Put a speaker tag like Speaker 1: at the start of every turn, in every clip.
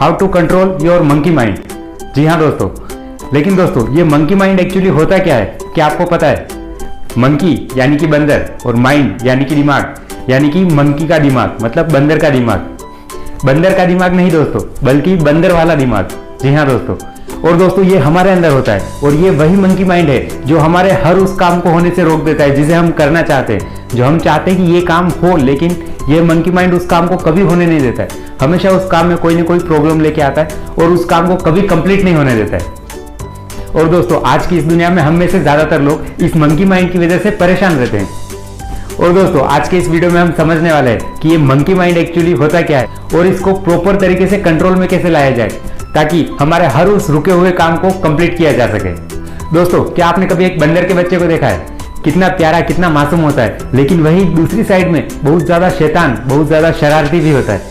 Speaker 1: How to control your monkey mind. जी हाँ दोस्तों, लेकिन दोस्तों ये मंकी माइंड एक्चुअली होता क्या है, क्या आपको पता है? मंकी यानी कि बंदर और माइंड यानी कि दिमाग, यानी कि मंकी का दिमाग मतलब बंदर का दिमाग। बंदर का दिमाग नहीं दोस्तों, बल्कि बंदर वाला दिमाग। जी हाँ दोस्तों, और दोस्तों ये हमारे अंदर होता है और ये वही मंकी माइंड है जो हमारे हर उस काम को होने से रोक देता है जिसे हम करना चाहते हैं। जो हम चाहते हैं कि ये काम हो, लेकिन ये मंकी माइंड उस काम को कभी होने नहीं देता है। हमेशा उस काम में कोई ना कोई प्रॉब्लम लेके आता है और उस काम को कभी कंप्लीट नहीं होने देता है। और दोस्तों आज की इस दुनिया में हम में से ज्यादातर लोग इस मंकी माइंड की वजह से परेशान रहते हैं। और दोस्तों आज के इस वीडियो में हम समझने वाले हैं कि ये मंकी माइंड एक्चुअली होता क्या है और इसको प्रॉपर तरीके से कंट्रोल में कैसे लाया जाए ताकि हमारे हर उस रुके हुए काम को कंप्लीट किया जा सके। दोस्तों क्या आपने कभी एक बंदर के बच्चे को देखा है? कितना प्यारा, कितना मासूम होता है, लेकिन वही दूसरी साइड में बहुत ज्यादा शैतान, बहुत ज्यादा शरारती भी होता है।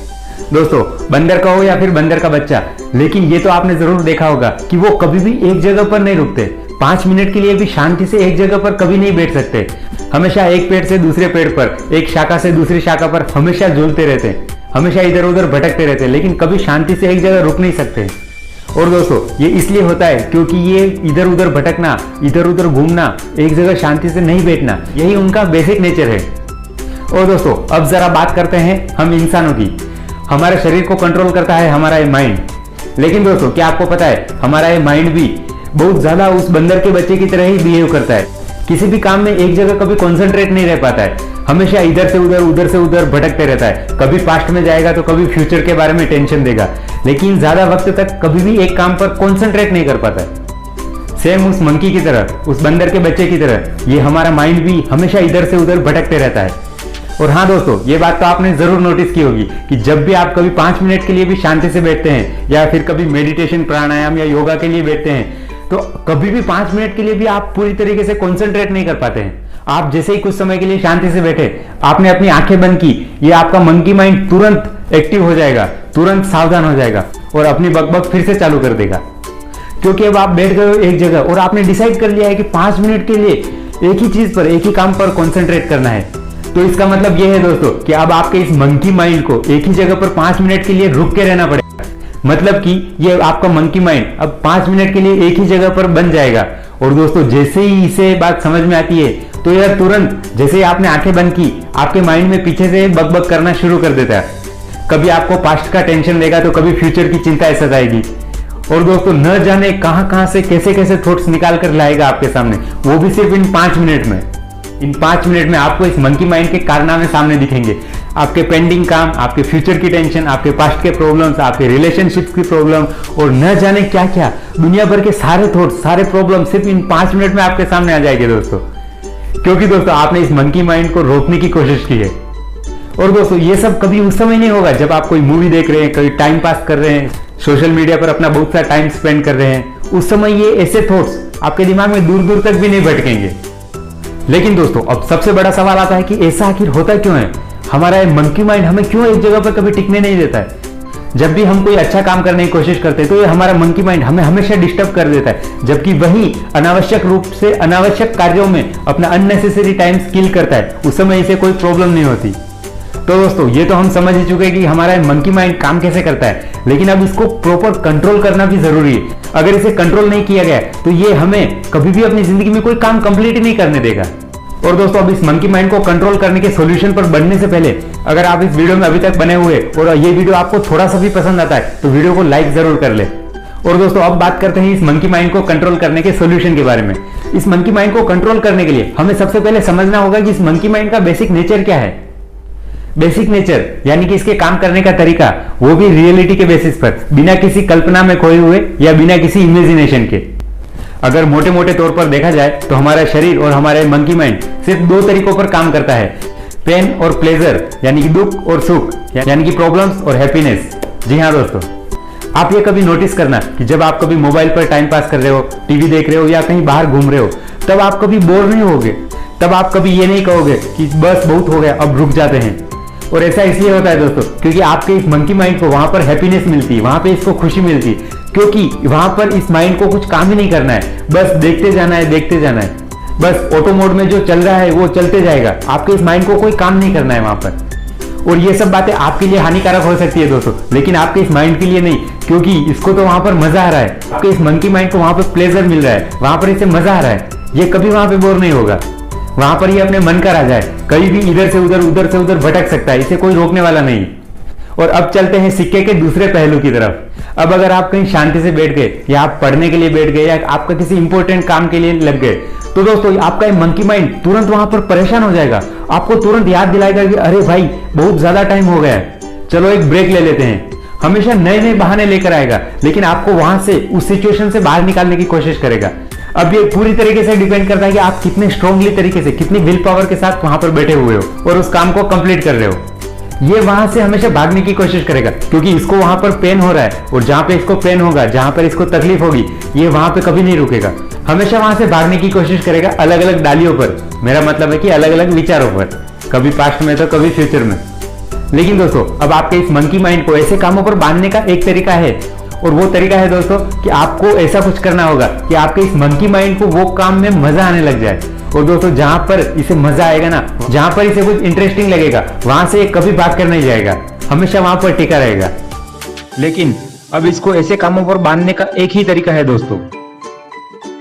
Speaker 1: दोस्तों बंदर का हो या फिर बंदर का बच्चा, लेकिन ये तो आपने जरूर देखा होगा कि वो कभी भी एक जगह पर नहीं रुकते। 5 मिनट के लिए भी शांति से एक जगह पर कभी नहीं बैठ सकते। हमेशा एक पेड़ से दूसरे पेड़ पर, एक शाखा से दूसरी शाखा पर हमेशा झूलते रहते हैं, हमेशा इधर उधर भटकते रहते हैं, लेकिन कभी शांति से एक जगह रुक नहीं सकते। और दोस्तों ये इसलिए होता है क्योंकि ये इधर उधर भटकना, इधर उधर घूमना, एक जगह शांति से नहीं बैठना, यही उनका बेसिक नेचर है। और दोस्तों अब जरा बात करते हैं हम इंसानों की। हमारे शरीर को कंट्रोल करता है हमारा ये माइंड, लेकिन दोस्तों क्या आपको पता है हमारा ये माइंड भी बहुत ज्यादा उस बंदर के बच्चे की तरह ही बिहेव करता है। किसी भी काम में एक जगह कभी कॉन्सेंट्रेट नहीं रह पाता है, हमेशा इधर से उधर, उधर से उधर भटकते रहता है। कभी पास्ट में जाएगा तो कभी फ्यूचर के बारे में टेंशन देगा, लेकिन ज्यादा वक्त तक कभी भी एक काम पर कॉन्सेंट्रेट नहीं कर पाता है। सेम उस मंकी की तरह, उस बंदर के बच्चे की तरह ये हमारा माइंड भी हमेशा इधर से उधर भटकते रहता है। और हाँ दोस्तों ये बात तो आपने जरूर नोटिस की होगी कि जब भी आप कभी 5 मिनट के लिए भी शांति से बैठते हैं या फिर कभी मेडिटेशन, प्राणायाम या योगा के लिए बैठते हैं, तो कभी भी 5 मिनट के लिए भी आप पूरी तरीके से कॉन्सेंट्रेट नहीं कर पाते हैं। आप जैसे ही कुछ समय के लिए शांति से बैठे, आपने अपनी आंखें बंद की, ये आपका मंकी माइंड तुरंत एक्टिव हो जाएगा, तुरंत सावधान हो जाएगा और अपनी बकबक फिर से चालू कर देगा। क्योंकि अब आप बैठ गए हो एक जगह और आपने डिसाइड कर लिया है कि 5 मिनट के लिए एक ही चीज पर, एक ही काम पर कॉन्सेंट्रेट करना है। तो इसका मतलब यह है दोस्तों कि अब आपके इस मंकी माइंड को एक ही जगह पर 5 मिनट के लिए रुक के रहना पड़ेगा। मतलब कि ये आपका मंकी माइंड अब 5 मिनट के लिए एक ही जगह पर बन जाएगा। और दोस्तों जैसे ही इसे बात समझ में आती है तो यह तुरंत, जैसे ही आपने आंखें बंद की, आपके माइंड में पीछे से बकबक करना शुरू कर देता है। कभी आपको पास्ट का टेंशन देगा तो कभी फ्यूचर की चिंता सताएगी। और दोस्तों न जाने कहां कहां से कैसे कैसे थॉट्स निकाल कर लाएगा आपके सामने, वो भी सिर्फ इन 5 मिनट में। इन 5 मिनट में आपको इस मंकी माइंड के कारनामे सामने दिखेंगे। आपके पेंडिंग काम, आपके फ्यूचर की टेंशन, आपके पास्ट के प्रॉब्लम्स, आपके रिलेशनशिप्स की प्रॉब्लम और न जाने क्या क्या दुनिया भर के सारे थॉट्स, सारे प्रॉब्लम सिर्फ इन 5 मिनट में आपके सामने आ जाएंगे दोस्तों। क्योंकि दोस्तों आपने इस मंकी माइंड को रोकने की कोशिश की है। और दोस्तों ये सब कभी उस समय नहीं होगा जब आप कोई मूवी देख रहे हैं, कोई टाइम पास कर रहे हैं, सोशल मीडिया पर अपना बहुत सारा टाइम स्पेंड कर रहे हैं। उस समय ये ऐसे थॉट्स आपके दिमाग में दूर दूर तक भी नहीं भटकेंगे। लेकिन दोस्तों अब सबसे बड़ा सवाल आता है कि ऐसा आखिर होता क्यों है? हमारा ये मंकी माइंड हमें क्यों एक जगह पर कभी टिकने नहीं देता है? जब भी हम कोई अच्छा काम करने की कोशिश करते हैं तो ये हमारा मंकी माइंड हमें हमेशा डिस्टर्ब कर देता है, जबकि वही अनावश्यक रूप से अनावश्यक कार्यों में अपना अननेसेसरी टाइम किल करता है। उस समय इसे कोई प्रॉब्लम नहीं होती। तो दोस्तों ये तो हम समझ ही चुके हैं कि हमारा मंकी माइंड काम कैसे करता है, लेकिन अब इसको प्रॉपर कंट्रोल करना भी जरूरी है। अगर इसे कंट्रोल नहीं किया गया तो ये हमें कभी भी अपनी जिंदगी में कोई काम कंप्लीट ही नहीं करने देगा। और दोस्तों अब इस मंकी माइंड को कंट्रोल करने के सॉल्यूशन पर बढ़ने से पहले, अगर आप इस वीडियो में अभी तक बने हुए और ये वीडियो आपको थोड़ा सा भी पसंद आता है तो वीडियो को लाइक जरूर कर ले। और दोस्तों अब बात करते हैं इस मंकी माइंड को कंट्रोल करने के सॉल्यूशन के बारे में। इस मंकी माइंड को कंट्रोल करने के लिए हमें सबसे पहले समझना होगा कि इस मंकी माइंड का बेसिक नेचर क्या है। बेसिक नेचर यानी कि इसके काम करने का तरीका, वो भी रियलिटी के बेसिस पर, बिना किसी कल्पना में खोए हुए या बिना किसी इमेजिनेशन के। अगर मोटे मोटे तौर पर देखा जाए तो हमारा शरीर और हमारा मंकी माइंड सिर्फ 2 तरीकों पर काम करता है, पेन और प्लेजर यानी कि दुख और सुख, यानी कि प्रॉब्लम्स और हैप्पीनेस। जी हाँ दोस्तों, आप ये कभी नोटिस करना कि जब आप कभी मोबाइल पर टाइम पास कर रहे हो, टीवी देख रहे हो या कहीं बाहर घूम रहे हो, तब आप कभी बोर नहीं होगे, तब आप कभी ये नहीं कहोगे कि बस बहुत हो गया अब रुक जाते हैं। और ऐसा इसलिए होता है दोस्तों क्योंकि आपके इस मंकी माइंड को वहां पर हैप्पीनेस मिलती है, वहां पे इसको खुशी मिलती है, क्योंकि वहां पर इस माइंड को कुछ काम ही नहीं करना है, बस देखते जाना है, देखते जाना है। बस ऑटो मोड में जो चल रहा है वो चलते जाएगा, आपके इस माइंड को कोई काम नहीं करना है वहां पर। और ये सब बातें आपके लिए हानिकारक हो सकती है दोस्तों, लेकिन आपके इस माइंड के लिए नहीं, क्योंकि इसको तो वहां पर मजा आ रहा है, आपके इस मंकी माइंड को वहां पर प्लेजर मिल रहा है, वहां पर इसे मजा आ रहा है, ये कभी वहां पे बोर नहीं होगा। वहां पर ये अपने मन का राजा है, कहीं भी इधर से उधर भटक सकता है, इसे कोई रोकने वाला नहीं। और अब चलते हैं सिक्के के दूसरे पहलू की तरफ। अब अगर आप कहीं शांति से बैठ गए, या आप पढ़ने के लिए बैठ गए, या आपका किसी इंपॉर्टेंट काम के लिए लग गए, तो दोस्तों आपका ये मंकी माइंड तुरंत वहां पर परेशान हो जाएगा, आपको तुरंत याद दिलाएगा कि अरे भाई बहुत ज्यादा टाइम हो गया है, चलो एक ब्रेक ले लेते हैं। हमेशा नए नए बहाने लेकर आएगा, लेकिन आपको वहां से उस सिचुएशन से बाहर निकालने की कोशिश करेगा। अब ये पूरी तरीके से डिपेंड करता है कि आप कितने स्ट्रांगली तरीके से, कितनी विल पावर के साथ वहां पर बैठे हुए हो और उस काम को कंप्लीट कर रहे हो। ये वहां से हमेशा भागने की कोशिश करेगा, क्योंकि इसको वहां पर पेन हो रहा है, और जहां पे इसको पेन होगा, जहां पर इसको तकलीफ होगी, ये वहां पे कभी नहीं रुकेगा, हमेशा वहां से भागने की कोशिश करेगा अलग अलग डालियों पर। मेरा मतलब है कि अलग अलग विचारों पर, कभी पास्ट में तो कभी फ्यूचर में। लेकिन दोस्तों अब आपके इस मंकी माइंड को ऐसे कामों पर बांधने का एक तरीका है, और वो तरीका है दोस्तों कि आपको ऐसा कुछ करना होगा कि आपके इस मंकी माइंड को वो काम में मजा आने लग जाए। और दोस्तों जहां पर इसे मजा आएगा ना, जहां पर इसे कुछ इंटरेस्टिंग लगेगा, वहां से ये कभी भाग कर नहीं जाएगा, हमेशा वहां पर टिका रहेगा। लेकिन अब इसको ऐसे कामों पर बांधने का एक ही तरीका है दोस्तों,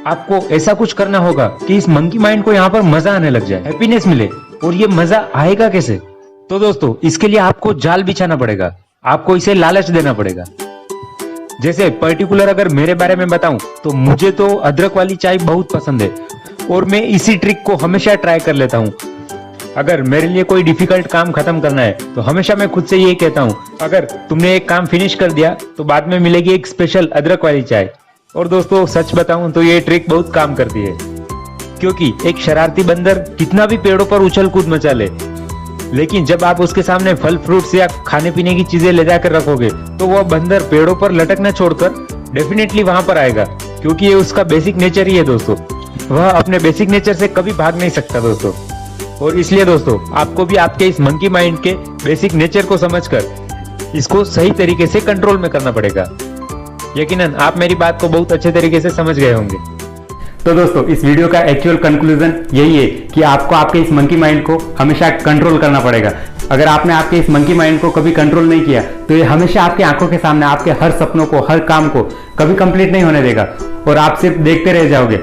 Speaker 1: आपको ऐसा कुछ करना होगा कि इस मंकी माइंड को यहाँ पर मजा आने लग जाए, हैप्पीनेस मिले। और ये मजा आएगा कैसे? तो दोस्तों इसके लिए आपको जाल बिछाना पड़ेगा, आपको इसे लालच देना पड़ेगा। जैसे पर्टिकुलर अगर मेरे बारे में बताऊं तो मुझे तो अदरक वाली चाय बहुत पसंद है, और मैं इसी ट्रिक को हमेशा ट्राई कर लेता हूं। अगर मेरे लिए कोई डिफिकल्ट काम खत्म करना है तो हमेशा मैं खुद से ये कहता हूं, अगर तुमने एक काम फिनिश कर दिया तो बाद में मिलेगी एक स्पेशल अदरक वाली चाय। और दोस्तों सच बताऊं तो ये ट्रिक बहुत काम करती है, क्योंकि एक शरारती बंदर कितना भी पेड़ों पर उछल कूद मचा ले, लेकिन जब आप उसके सामने फल फ्रूट्स या खाने पीने की चीजें ले जाकर रखोगे तो वह बंदर पेड़ों पर लटकना छोड़कर डेफिनेटली वहां पर आएगा, क्योंकि ये उसका बेसिक नेचर ही है दोस्तों। वह अपने बेसिक नेचर से कभी भाग नहीं सकता दोस्तों। और इसलिए दोस्तों आपको भी आपके इस मंकी माइंड के बेसिक नेचर को समझकर इसको सही तरीके से कंट्रोल में करना पड़ेगा। यकीनन आप मेरी बात को बहुत अच्छे तरीके से समझ गए होंगे। तो दोस्तों इस वीडियो का एक्चुअल कंक्लूजन यही है कि आपको आपके इस मंकी माइंड को हमेशा कंट्रोल करना पड़ेगा। अगर आपने आपके इस मंकी माइंड को कभी कंट्रोल नहीं किया तो ये हमेशा आपकी आंखों के सामने आपके हर सपनों को, हर काम को कभी कंप्लीट नहीं होने देगा, और आप सिर्फ देखते रह जाओगे।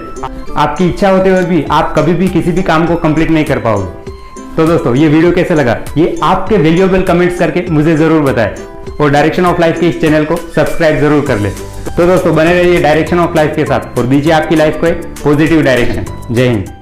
Speaker 1: आपकी इच्छा होते हुए भी आप कभी भी किसी भी काम को कंप्लीट नहीं कर पाओगे। तो दोस्तों ये वीडियो कैसे लगा ये आपके वैल्यूएबल कमेंट्स करके मुझे जरूर बताएं, और डायरेक्शन ऑफ लाइफ के इस चैनल को सब्सक्राइब जरूर कर ले। तो दोस्तों बने रहिए डायरेक्शन ऑफ लाइफ के साथ और दीजिए आपकी लाइफ को एक पॉजिटिव डायरेक्शन। जय हिंद।